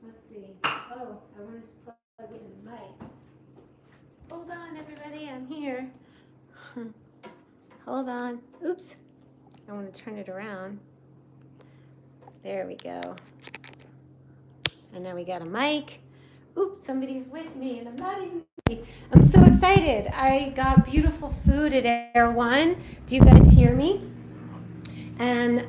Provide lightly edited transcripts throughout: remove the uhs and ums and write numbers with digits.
Let's see. Oh, I want to plug in the mic. Hold on, everybody. I'm here. Hold on. Oops. I want to turn it around. There we go. And now we got a mic. Oops, somebody's with me, and I'm not even. I'm so excited. I got beautiful food at Air One. Do you guys hear me? And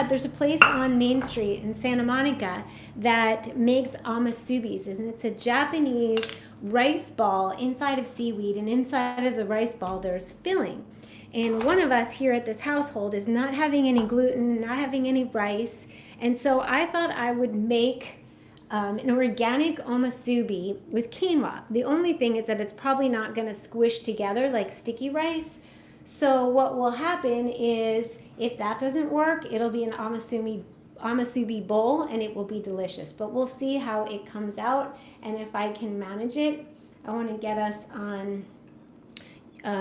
there's a place on Main Street in Santa Monica that makes omasubis, and it's a Japanese rice ball inside of seaweed, and inside of the rice ball there's filling. And one of us here at this household is not having any gluten, not having any rice, and so I thought I would make an organic omasubi with quinoa. The only thing is that it's probably not going to squish together like sticky rice. So what will happen is, if that doesn't work, it'll be an omasubi bowl, and it will be delicious. But we'll see how it comes out, and if I can manage it. I want to get us on,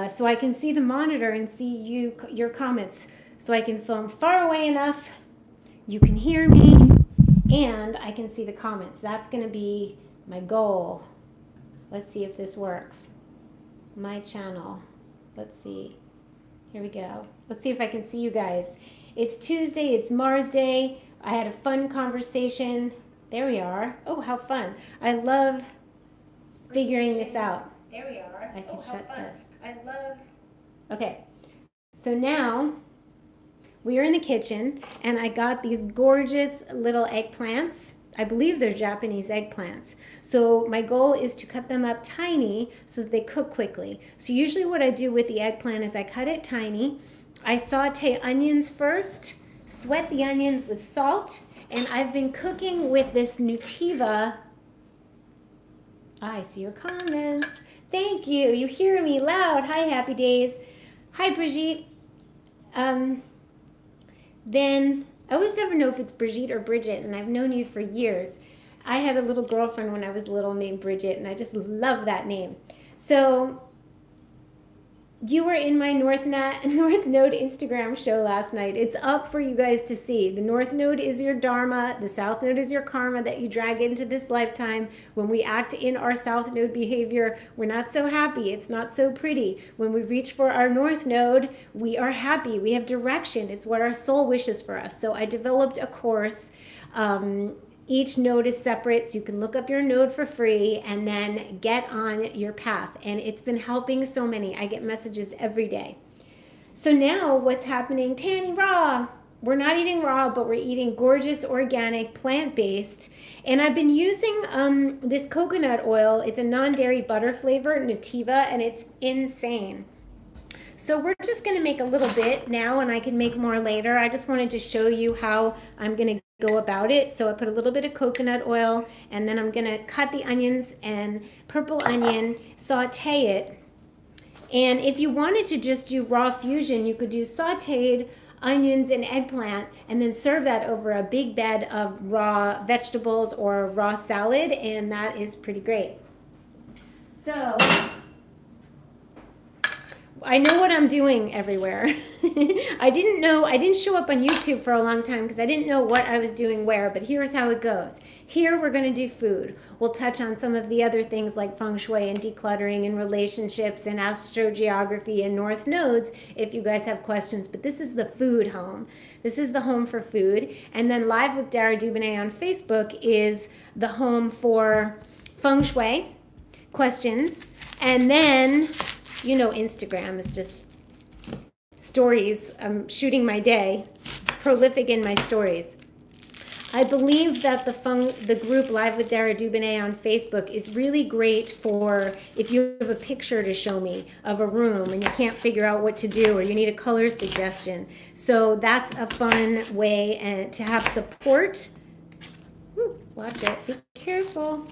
so I can see the monitor and see your comments, so I can film far away enough you can hear me, and I can see the comments. That's going to be my goal. Let's see if this works. My channel. Let's see. Here we go. Let's see if I can see you guys. It's Tuesday. It's Mars Day. I had a fun conversation. There we are. Oh, how fun. I love figuring this out. There we are. I can shut this. I love. Okay. So now we are in the kitchen, and I got these gorgeous little eggplants. I believe they're Japanese eggplants. So my goal is to cut them up tiny so that they cook quickly. So usually what I do with the eggplant is I cut it tiny. I saute onions first, sweat the onions with salt, and I've been cooking with this Nutiva. I see your comments. Thank you. You hear me loud. Hi, Happy Days. Hi, Brigitte. Then I always never know if it's Brigitte or Bridget, and I've known you for years. I had a little girlfriend when I was little named Bridget, and I just love that name. So you were in my North Node Instagram show last night. It's up for you guys to see. The North Node is your Dharma. The South Node is your karma that you drag into this lifetime. When we act in our South Node behavior, we're not so happy. It's not so pretty. When we reach for our North Node, we are happy. We have direction. It's what our soul wishes for us. So I developed a course. Each node is separate, so you can look up your node for free and then get on your path. And it's been helping so many. I get messages every day. So now what's happening? Tanny raw. We're not eating raw, but we're eating gorgeous, organic, plant-based. And I've been using this coconut oil. It's a non-dairy butter flavor, Nutiva, and it's insane. So we're just going to make a little bit now, and I can make more later. I just wanted to show you how I'm going to go about it. So I put a little bit of coconut oil, and then I'm going to cut the onions and purple onion, saute it. And if you wanted to just do raw fusion, you could do sauteed onions and eggplant, and then serve that over a big bed of raw vegetables or raw salad, and that is pretty great. So I know what I'm doing everywhere. I didn't show up on YouTube for a long time because I didn't know what I was doing where, but here's how it goes. Here we're going to do food. We'll touch on some of the other things like feng shui and decluttering and relationships and astrogeography and north nodes if you guys have questions, but this is the food home. This is the home for food. And then Live with Dara Dubonnet on Facebook is the home for feng shui questions. And then you know, Instagram is just stories. I'm shooting my day, prolific in my stories. I believe that the group Live with Dara Dubonnet on Facebook is really great for if you have a picture to show me of a room and you can't figure out what to do, or you need a color suggestion. So that's a fun way to have support. Ooh, watch it. Be careful.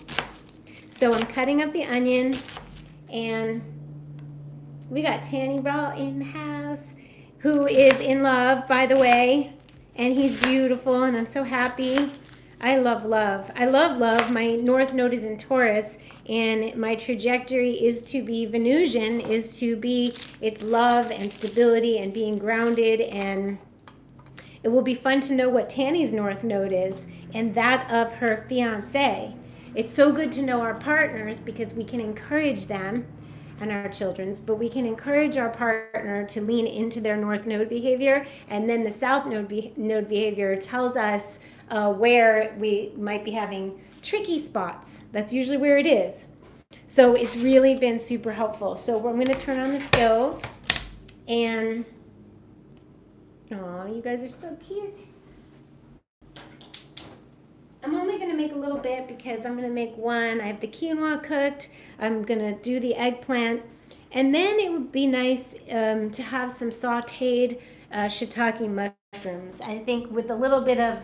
So I'm cutting up the onion, and we got Tanny Raw in the house, who is in love, by the way, and he's beautiful, and I'm so happy. I love love. I love love. My North Node is in Taurus, and my trajectory is to be Venusian, it's love and stability and being grounded and It will be fun to know what Tanny's North Node is and that of her fiance. It's so good to know our partners because we can encourage them and our children's, but we can encourage our partner to lean into their North Node behavior, and then the South Node behavior tells us where we might be having tricky spots. That's usually where it is. So it's really been super helpful. So I'm going to turn on the stove, and oh, you guys are so cute. I'm only going to make a little bit because I'm going to make one. I have the quinoa cooked. I'm going to do the eggplant. And then it would be nice to have some sauteed shiitake mushrooms. I think with a little bit of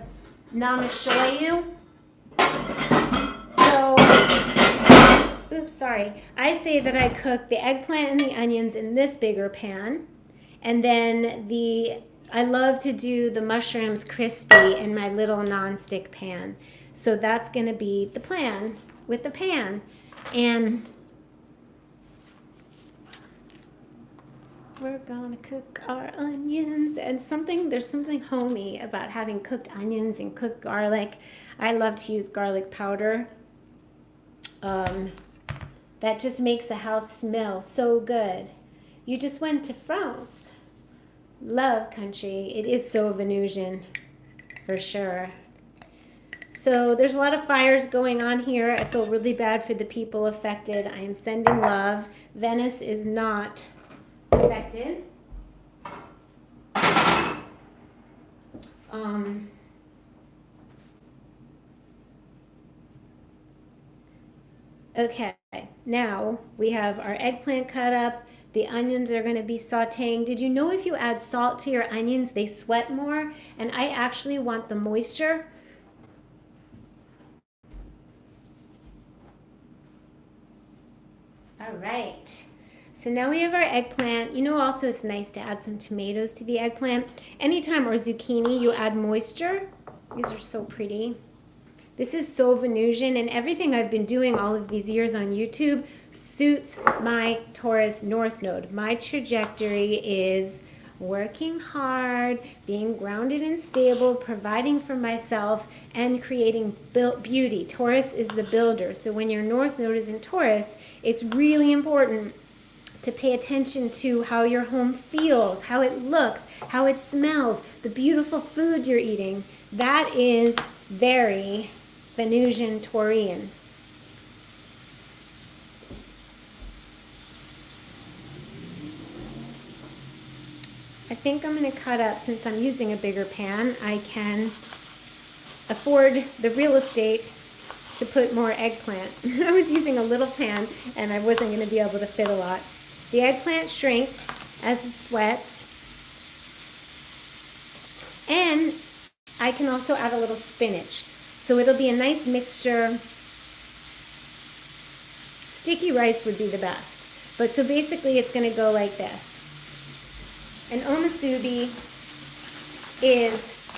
namashoyu. So, oops, sorry. I say that I cook the eggplant and the onions in this bigger pan. And then I love to do the mushrooms crispy in my little nonstick pan. So that's going to be the plan with the pan. And we're going to cook our onions. And there's something homey about having cooked onions and cooked garlic. I love to use garlic powder. That just makes the house smell so good. You just went to France. Love country. It is so Venusian for sure. So there's a lot of fires going on here. I feel really bad for the people affected. I am sending love. Venice is not affected. Okay, now we have our eggplant cut up. The onions are going to be sauteing. Did you know if you add salt to your onions, they sweat more? And I actually want the moisture. All right. So now we have our eggplant. You know, also it's nice to add some tomatoes to the eggplant. Anytime, or zucchini, you add moisture. These are so pretty. This is so Venusian, and everything I've been doing all of these years on YouTube suits my Taurus North Node. My trajectory is working hard, being grounded and stable, providing for myself, and creating beauty. Taurus is the builder. So when your North Node is in Taurus, it's really important to pay attention to how your home feels, how it looks, how it smells, the beautiful food you're eating. That is very Venusian Taurian. I think I'm going to cut up, since I'm using a bigger pan, I can afford the real estate to put more eggplant. I was using a little pan and I wasn't going to be able to fit a lot. The eggplant shrinks as it sweats. And I can also add a little spinach. So it'll be a nice mixture. Sticky rice would be the best. But so basically it's going to go like this. An omasubi is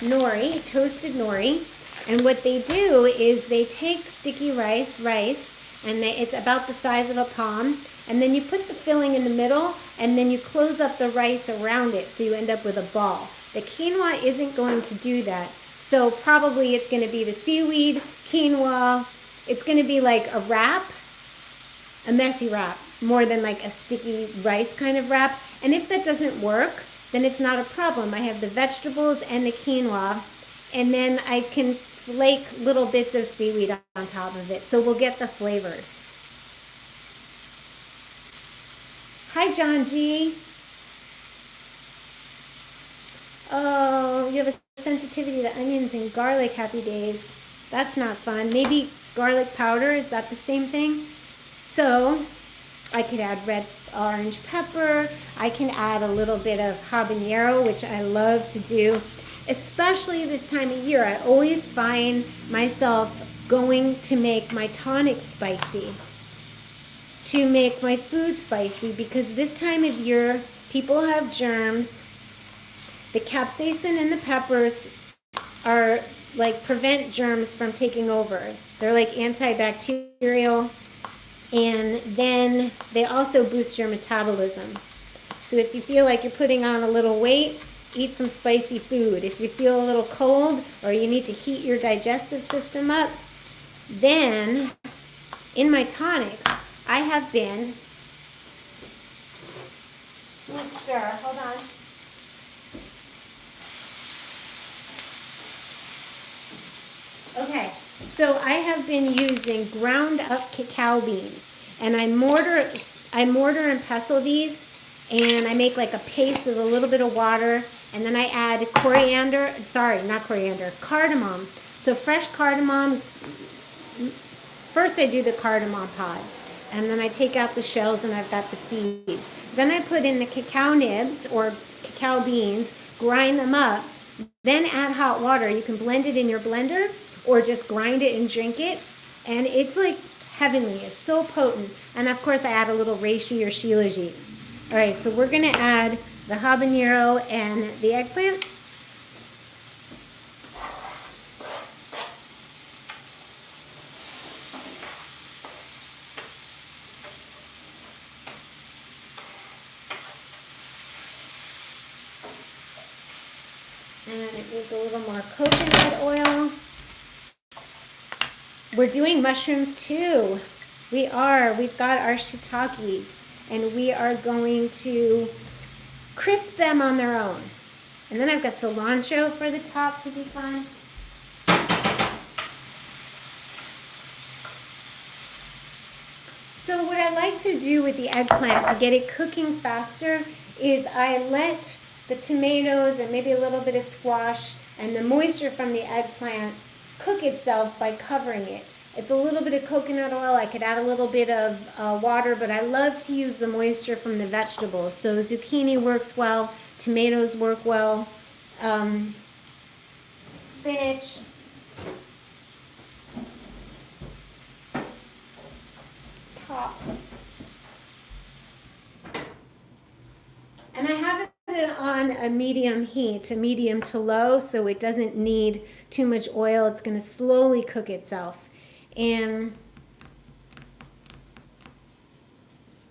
nori, toasted nori. And what they do is they take sticky rice, and it's about the size of a palm. And then you put the filling in the middle, and then you close up the rice around it, so you end up with a ball. The quinoa isn't going to do that. So probably it's going to be the seaweed, quinoa. It's going to be like a wrap, a messy wrap, more than like a sticky rice kind of wrap. And if that doesn't work, then it's not a problem. I have the vegetables and the quinoa, and then I can flake little bits of seaweed on top of it. So we'll get the flavors. Hi, John G. Oh, you have a sensitivity to onions and garlic. Happy days. That's not fun. Maybe garlic powder, is that the same thing? So I could add red orange pepper. I can add a little bit of habanero, which I love to do, especially this time of year. I always find myself going to make my tonics spicy, to make my food spicy, because this time of year people have germs. The capsaicin and the peppers are like prevent germs from taking over. They're like antibacterial, and then they also boost your metabolism. So if you feel like you're putting on a little weight, eat some spicy food. If you feel a little cold or you need to heat your digestive system up, then in my tonics, I have been, let's stir, hold on. Okay, so I have been using ground up cacao beans, and I mortar and pestle these, and I make like a paste with a little bit of water, and then I add cardamom. So fresh cardamom, first I do the cardamom pods, and then I take out the shells and I've got the seeds. Then I put in the cacao nibs or cacao beans, grind them up, then add hot water. You can blend it in your blender or just grind it and drink it, and it's like heavenly. It's so potent. And of course I add a little reishi or shilajit. All right, so we're gonna add the habanero and the eggplant. And it needs a little more coconut oil. We're doing mushrooms too. We've got our shiitakes, and we are going to crisp them on their own. And then I've got cilantro for the top to be fun. So what I like to do with the eggplant to get it cooking faster is I let the tomatoes and maybe a little bit of squash and the moisture from the eggplant cook itself by covering it. It's a little bit of coconut oil. I could add a little bit of water, but I love to use the moisture from the vegetables. So zucchini works well, tomatoes work well, spinach. Top. And I have it on a medium heat, a medium to low, so it doesn't need too much oil. It's going to slowly cook itself. And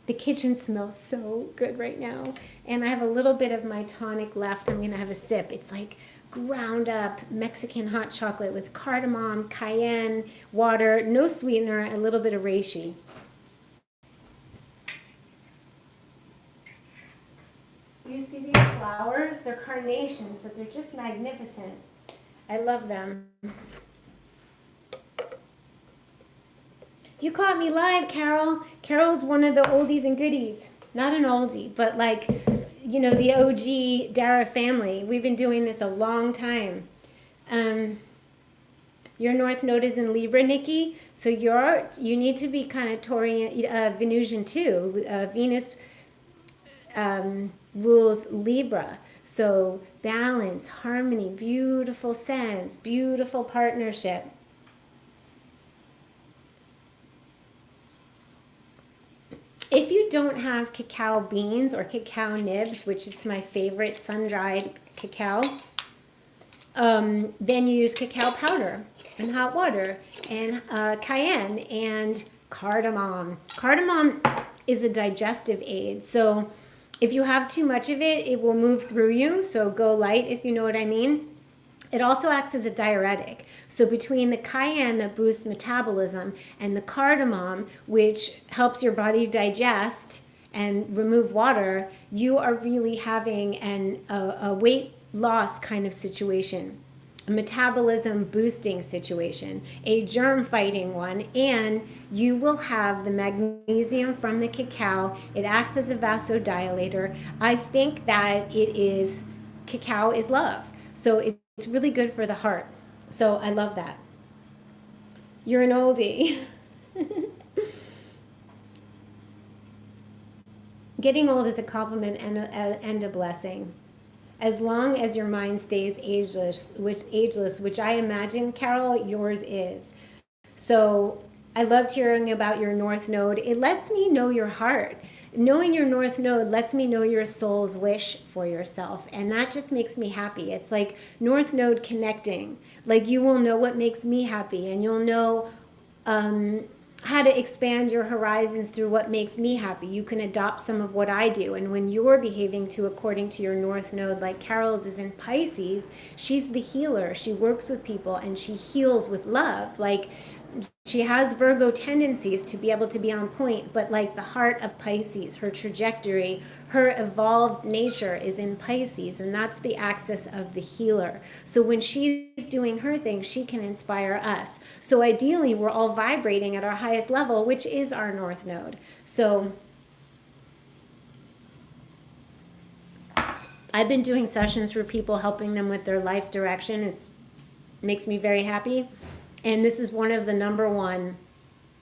the kitchen smells so good right now. And I have a little bit of my tonic left. I'm going to have a sip. It's like ground up Mexican hot chocolate with cardamom, cayenne, water, no sweetener, a little bit of reishi. You see these flowers? They're carnations, but they're just magnificent. I love them. You caught me live, Carol. Carol's one of the oldies and goodies. Not an oldie, but like, you know, the OG Dara family. We've been doing this a long time. Your North Node is in Libra, Nikki. So you need to be kind of Taurian, Venusian too. Venus rules Libra. So balance, harmony, beautiful sense, beautiful partnership. If you don't have cacao beans or cacao nibs, which is my favorite sun-dried cacao, then you use cacao powder and hot water and cayenne and cardamom. Cardamom is a digestive aid. So if you have too much of it, it will move through you. So go light, if you know what I mean. It also acts as a diuretic. So between the cayenne that boosts metabolism and the cardamom, which helps your body digest and remove water, you are really having a weight loss kind of situation, a metabolism boosting situation, a germ fighting one, and you will have the magnesium from the cacao. It acts as a vasodilator. I think that cacao is love. So it's really good for the heart. So I love that. You're an oldie. Getting old is a compliment and a blessing. As long as your mind stays ageless, which I imagine, Carol, yours is. So I loved hearing about your North Node. It lets me know your heart. Knowing your North Node lets me know your soul's wish for yourself. And that just makes me happy. It's like North Node connecting. Like you will know what makes me happy. And you'll know how to expand your horizons through what makes me happy. You can adopt some of what I do. And when you're behaving to according to your North Node, like Carol's is in Pisces, she's the healer. She works with people and she heals with love. Like, she has Virgo tendencies to be able to be on point, but like the heart of Pisces, her trajectory, her evolved nature is in Pisces, and that's the axis of the healer. So when she's doing her thing, she can inspire us. So ideally, we're all vibrating at our highest level, which is our North Node. So I've been doing sessions for people, helping them with their life direction. It makes me very happy. And this is one of the number one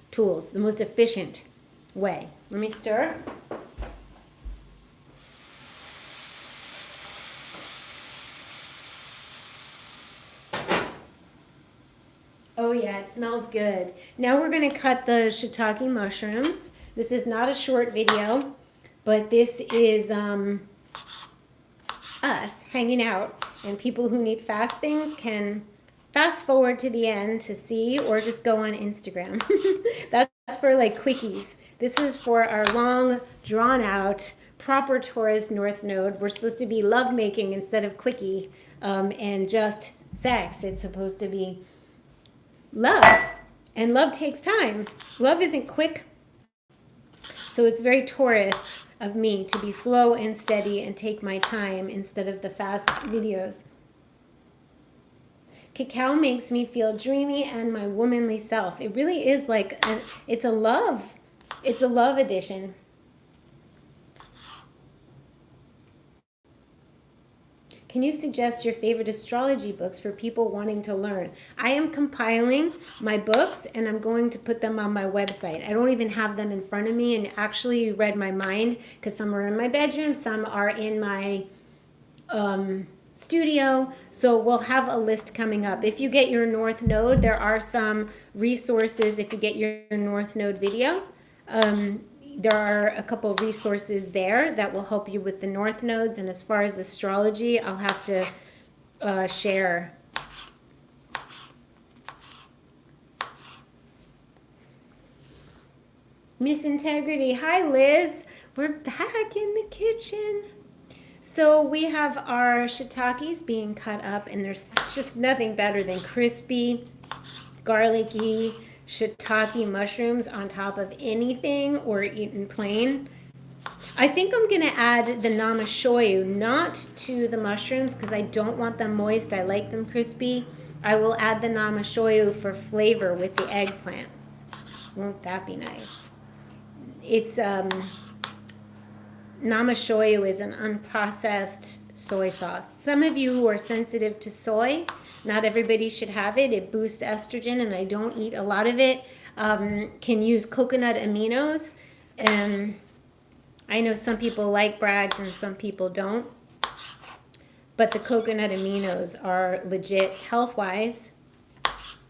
tools, the most efficient way. Let me stir. Oh yeah, it smells good. Now we're going to cut the shiitake mushrooms. This is not a short video, but this is us hanging out. And people who need fast things can fast forward to the end to see, or just go on Instagram. That's for like quickies. This is for our long, drawn out, proper Taurus North Node. We're supposed to be lovemaking instead of quickie and just sex. It's supposed to be love, and love takes time. Love isn't quick. So it's very Taurus of me to be slow and steady and take my time instead of the fast videos. Cacao makes me feel dreamy and my womanly self. It really is like, it's a love edition. Can you suggest your favorite astrology books for people wanting to learn? I am compiling my books and I'm going to put them on my website. I don't even have them in front of me, and actually you read my mind, because some are in my bedroom, some are in my studio. So we'll have a list coming up. If you get your North Node, there are some resources. If you get your North Node video, there are a couple resources there that will help you with the North Nodes. And as far as astrology, I'll have to share. Miss Integrity, hi Liz. We're back in the kitchen. So we have our shiitakes being cut up, and there's just nothing better than crispy, garlicky shiitake mushrooms on top of anything, or eaten plain. I think I'm going to add the namashoyu, not to the mushrooms because I don't want them moist. I like them crispy. I will add the namashoyu for flavor with the eggplant. Won't that be nice? It's namashoyu is an unprocessed soy sauce. Some of you who are sensitive to soy, not everybody should have it. It boosts estrogen, and I don't eat a lot of it. Can use coconut aminos. And I know some people like Bragg's and some people don't. But the coconut aminos are legit health-wise.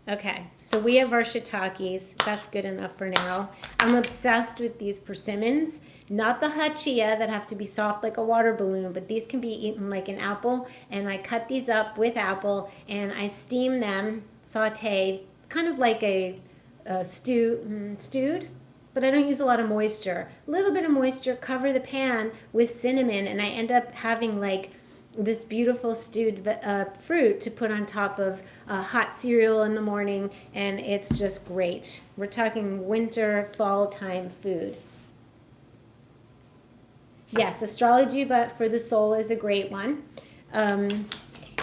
Okay, so we have our shiitakes. That's good enough for now. I'm obsessed with these persimmons. Not the hachia that have to be soft like a water balloon, but these can be eaten like an apple. And I cut these up with apple, and I steam them, saute, kind of like a stewed, but I don't use a lot of moisture. A little bit of moisture, cover the pan with cinnamon, and I end up having like this beautiful stewed fruit to put on top of hot cereal in the morning, and it's just great. We're talking winter, fall time food. Yes, Astrology but for the Soul is a great one. And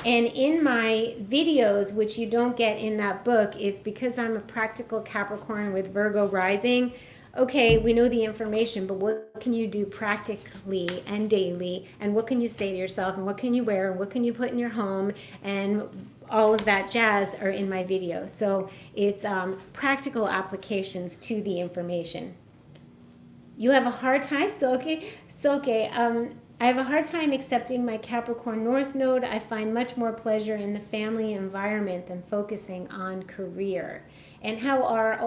in my videos, which you don't get in that book, is because I'm a practical Capricorn with Virgo rising. Okay, we know the information, but what can you do practically and daily? And what can you say to yourself? And what can you wear? And what can you put in your home? And all of that jazz are in my video. So it's practical applications to the information. You have a hard time, Silke, I have a hard time accepting my Capricorn North Node. I find much more pleasure in the family environment than focusing on career. And how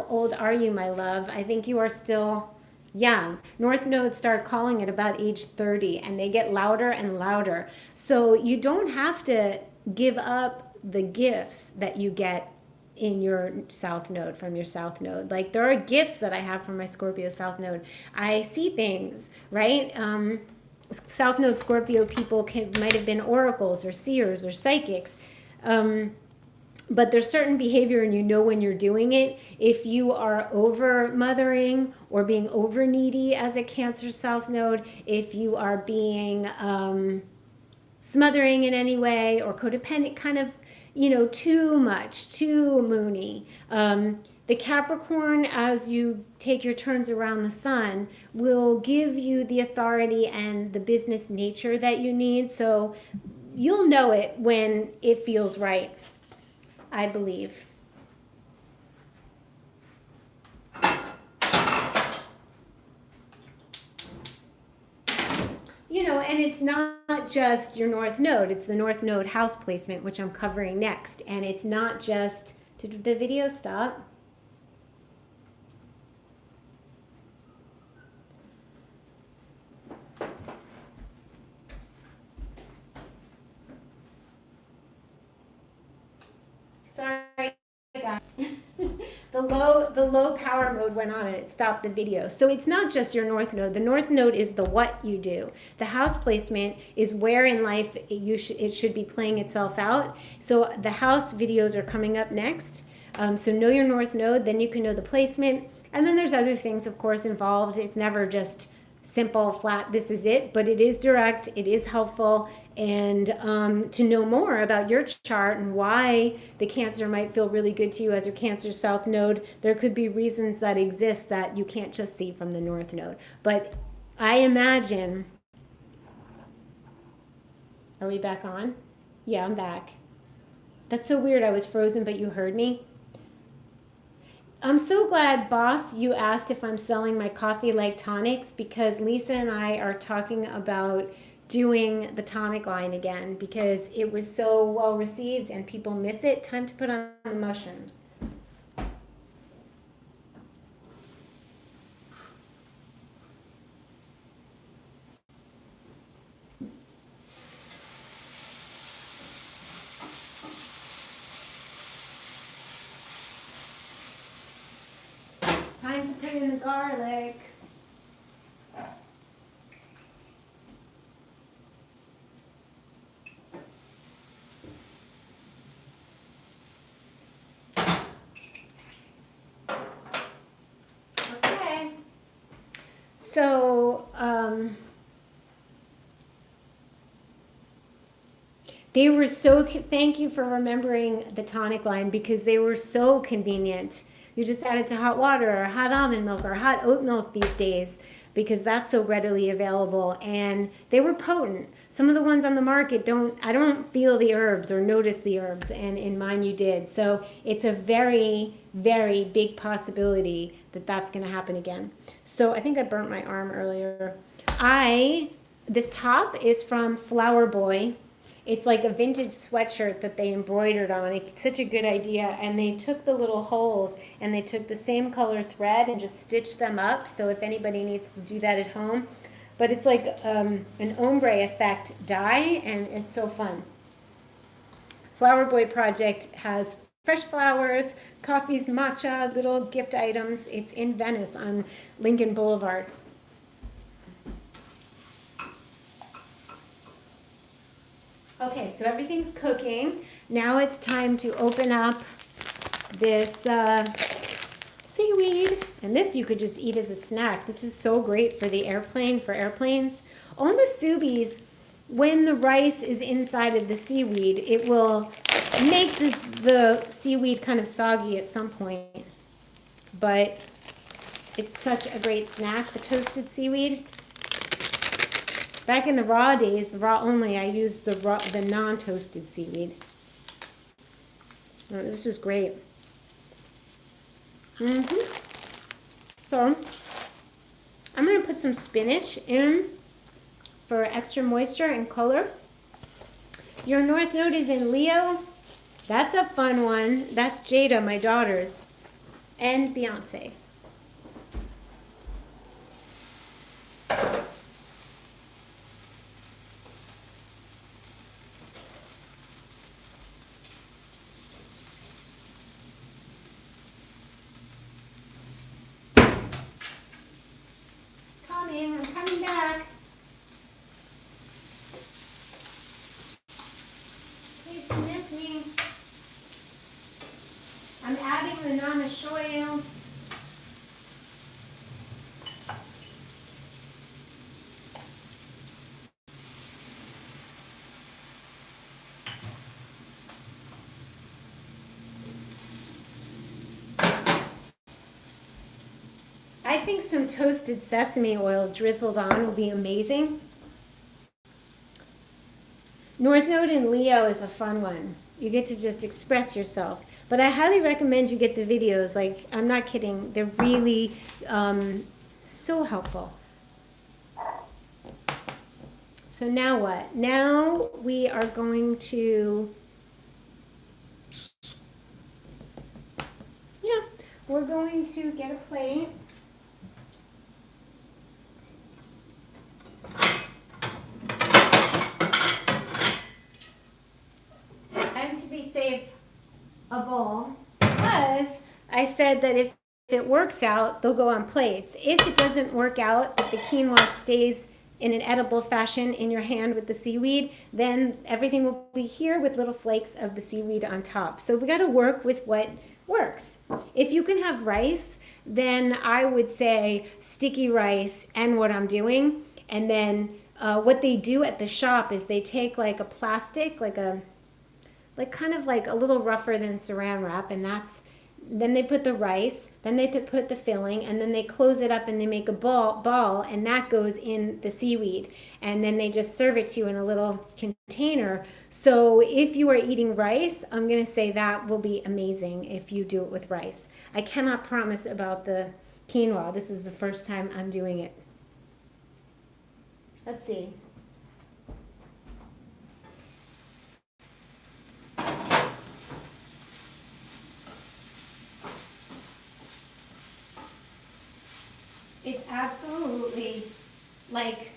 old are you, my love? I think you are still young. North Nodes start calling at about age 30, and they get louder and louder. So you don't have to give up the gifts that you get in your south node, from your south node. Like there are gifts that I have from my Scorpio south node. I see things, right? South node Scorpio people might have been oracles or seers or psychics. But there's certain behavior and you know when you're doing it. If you are over mothering or being over needy as a Cancer south node, if you are being smothering in any way or codependent, kind of, too much, too moony. The Capricorn, as you take your turns around the sun, will give you the authority and the business nature that you need. So you'll know it when it feels right, I believe. And it's not just your North Node. It's the North Node house placement, which I'm covering next. And it's not just... Did the video stop? Sorry, guys. The low power mode went on and it stopped the video. So it's not just your North Node. The North Node is the what you do. The house placement is where in life it should be playing itself out. So the house videos are coming up next. So know your North Node, then you can know the placement. And then there's other things, of course, involved. It's never just simple, flat, this is it, but it is direct, it is helpful. And to know more about your chart and why the Cancer might feel really good to you as your Cancer South Node, there could be reasons that exist that you can't just see from the North Node. But I imagine... Are we back on? Yeah, I'm back. That's so weird. I was frozen, but you heard me. I'm so glad, boss, you asked if I'm selling my coffee like tonics, because Lisa and I are talking about doing the tonic line again because it was so well received and people miss it. Time to put on the mushrooms. Time to put in the garlic. Okay. So, they were so, thank you for remembering the tonic line because they were so convenient. You just add it to hot water or hot almond milk or hot oat milk these days because that's so readily available. And they were potent. Some of the ones on the market I don't feel the herbs or notice the herbs, and in mine you did. So it's a very, very big possibility that that's going to happen again. So I think I burnt my arm earlier. This top is from Flower Boy. It's like a vintage sweatshirt that they embroidered on. It's such a good idea. And they took the little holes and they took the same color thread and just stitched them up. So if anybody needs to do that at home. But it's like an ombre effect dye, and it's so fun. Flower Boy Project has fresh flowers, coffees, matcha, little gift items. It's in Venice on Lincoln Boulevard. Okay, so everything's cooking. Now it's time to open up this seaweed. And this you could just eat as a snack. This is so great for the airplane, for airplanes. Omasubis, when the rice is inside of the seaweed, it will make the seaweed kind of soggy at some point. But it's such a great snack, the toasted seaweed. Back in the raw days, the raw only, I used the non-toasted seaweed. Oh, this is great. So, I'm going to put some spinach in for extra moisture and color. Your North Node is in Leo. That's a fun one. That's Jada, my daughter's, and Beyonce. and I'm a shoyu. I think some toasted sesame oil drizzled on will be amazing. North Node in Leo is a fun one. You get to just express yourself. But I highly recommend you get the videos. Like, I'm not kidding. They're really so helpful. So now what? Now we are going to, we're going to get a plate. And to be safe, a bowl, because I said that if it works out, they'll go on plates. If it doesn't work out, if the quinoa stays in an edible fashion in your hand with the seaweed, then everything will be here with little flakes of the seaweed on top. So we got to work with what works. If you can have rice, then I would say sticky rice and what I'm doing. And then what they do at the shop is they take like a plastic, like kind of like a little rougher than saran wrap, and then they put the rice, then they put the filling, and then they close it up and they make a ball, and that goes in the seaweed, and then they just serve it to you in a little container. So if you are eating rice, I'm gonna say that will be amazing if you do it with rice. I cannot promise about the quinoa. This is the first time I'm doing it. Let's see. It's absolutely, like,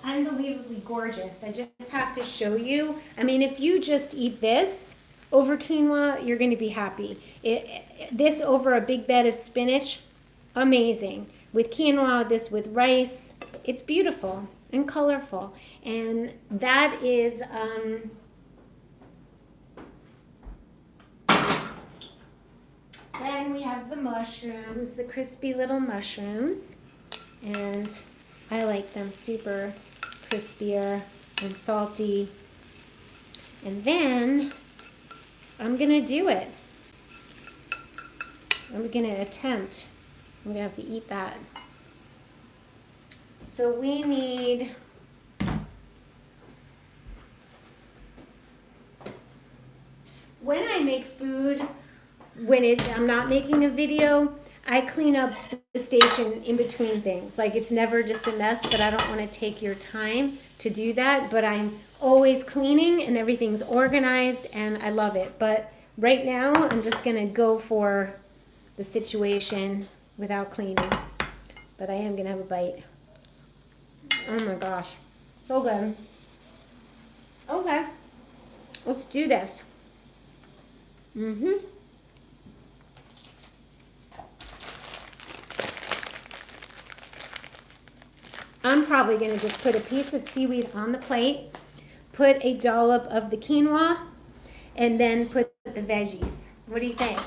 unbelievably gorgeous. I just have to show you. I mean, if you just eat this over quinoa, you're going to be happy. This over a big bed of spinach, amazing. With quinoa, this with rice, it's beautiful and colorful. And that is, then we have the mushrooms, the crispy little mushrooms. And I like them super crispier and salty. And then I'm gonna do it. I'm gonna attempt. I'm gonna have to eat that. So we need when I make food, I'm not making a video, I clean up the station in between things. Like, it's never just a mess, but I don't want to take your time to do that. But I'm always cleaning and everything's organized and I love it. But right now, I'm just going to go for the situation without cleaning. But I am going to have a bite. Oh my gosh. So good. Okay. Let's do this. I'm probably going to just put a piece of seaweed on the plate, put a dollop of the quinoa, and then put the veggies. What do you think?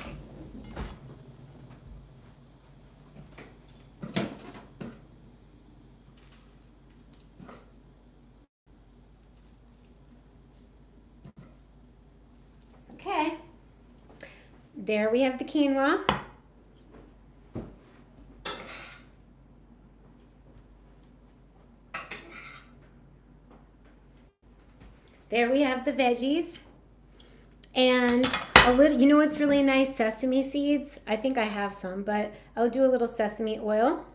Okay. There we have the quinoa. There we have the veggies. And a little, you know what's really nice? Sesame seeds. I think I have some, but I'll do a little sesame oil.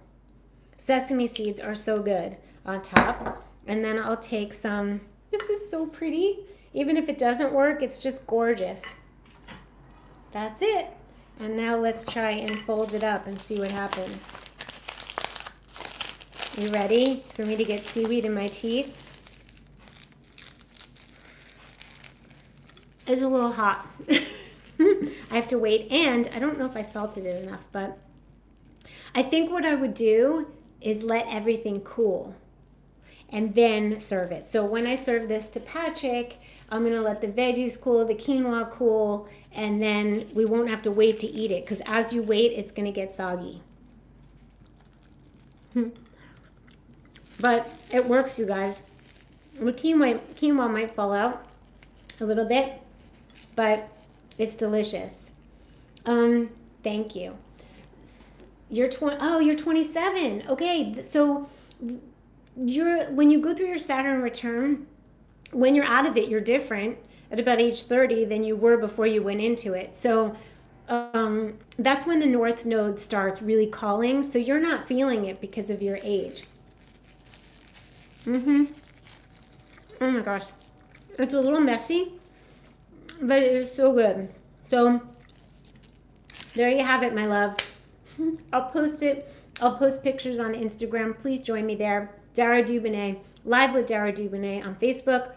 Sesame seeds are so good on top. And then I'll take some, this is so pretty. Even if it doesn't work, it's just gorgeous. That's it. And now let's try and fold it up and see what happens. You ready for me to get seaweed in my teeth? It's a little hot. I have to wait, and I don't know if I salted it enough, but I think what I would do is let everything cool. and then serve it. So when I serve this to Patrick, I'm going to let the veggies cool, the quinoa cool, and then we won't have to wait to eat it, because as you wait, it's going to get soggy. But it works, you guys. The quinoa might fall out a little bit, but it's delicious. Thank you. You're 27. Okay, so when you go through your Saturn return, when you're out of it, you're different at about age 30 than you were before you went into it. So that's when the North Node starts really calling. So you're not feeling it because of your age. Oh my gosh. It's a little messy, but it is so good. So there you have it, my loves. I'll post it. I'll post pictures on Instagram. Please join me there. Dara Dubonnet, live with Dara Dubonnet on Facebook.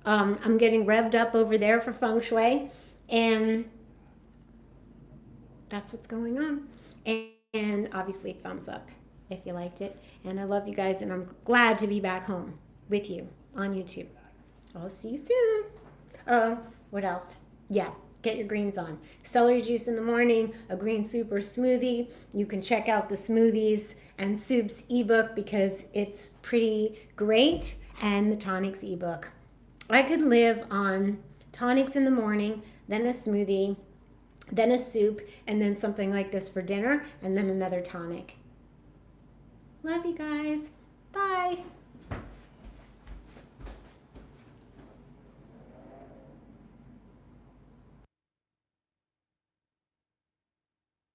I'm getting revved up over there for feng shui, and that's what's going on. And obviously, thumbs up if you liked it. And I love you guys, and I'm glad to be back home with you on YouTube. I'll see you soon. What else? Yeah, get your greens on. Celery juice in the morning, a green soup or smoothie. You can check out the smoothies and soups ebook because it's pretty great, and the tonics ebook. I could live on tonics in the morning, then a smoothie, then a soup, and then something like this for dinner, and then another tonic. Love you guys. Bye.